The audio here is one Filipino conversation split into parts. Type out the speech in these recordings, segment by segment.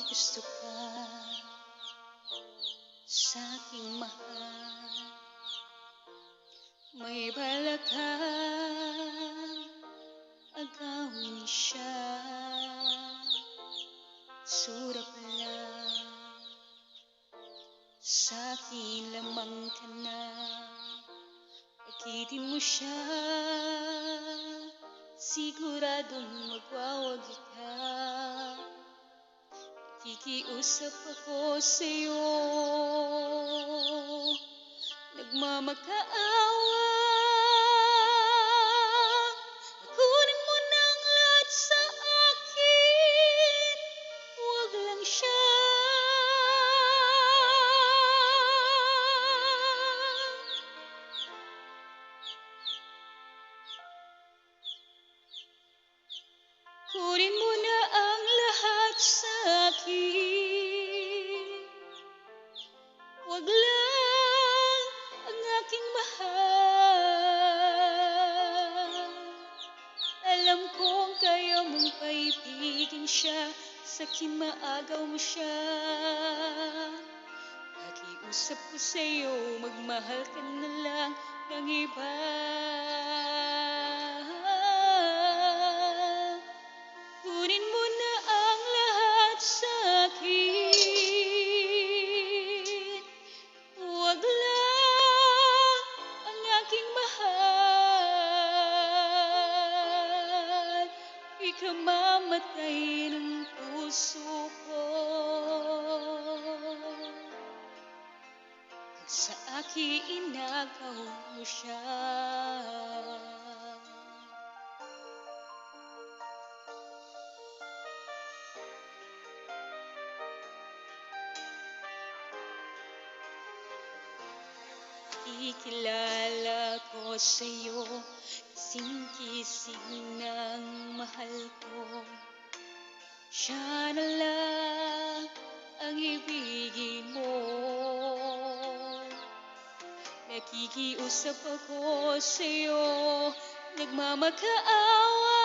gusto ka sa aking mahal. May balak kang agawin siya, sura pa lang sa akin lamang ka na. Akitin mo siya, siguradong magwawagi ka. Nakikiusap ako sa'yo, nagmamakaawa. Kunin mo ng lahat sa akin, huwag lang siya. Kunin mo na ang lahat sa akin, huwag lang ang aking mahal. Alam kong kaya mong paibigin siya, sakin maagaw mo siya. Pakiusap ko sa'yo, magmahal ka na lang ng iba. Kunin mo na ang lahat sa akin, huwag lang ang aking mahal. Ikamamatay ng puso ko pag sa akin inagaw mo siya. Ikilala ko sa'yo, kising-kising ng mahal ko. Siya na lang ang ibigin mo. Nakikiusap ako sa'yo, nagmamakaawa.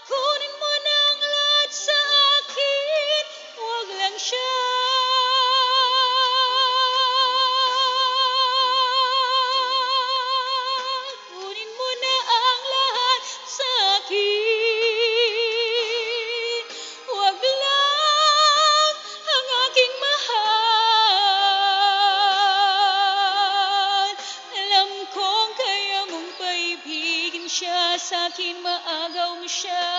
Kunin mo ng lahat sa akin, huwag lang siya. Sa'kin maagaw mo siya.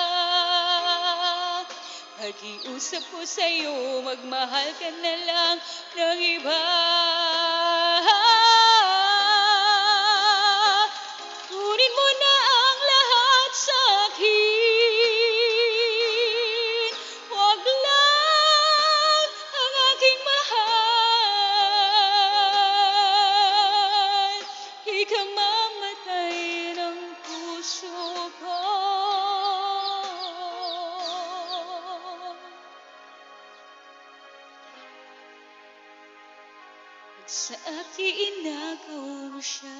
Pakiusap ko sa'yo, magmahal ka na lang ng iba. Kunin mo na ang lahat sa akin, huwag lang ang aking mahal. Ikamamatay ng puso ko pag sa akin inagaw mo siya.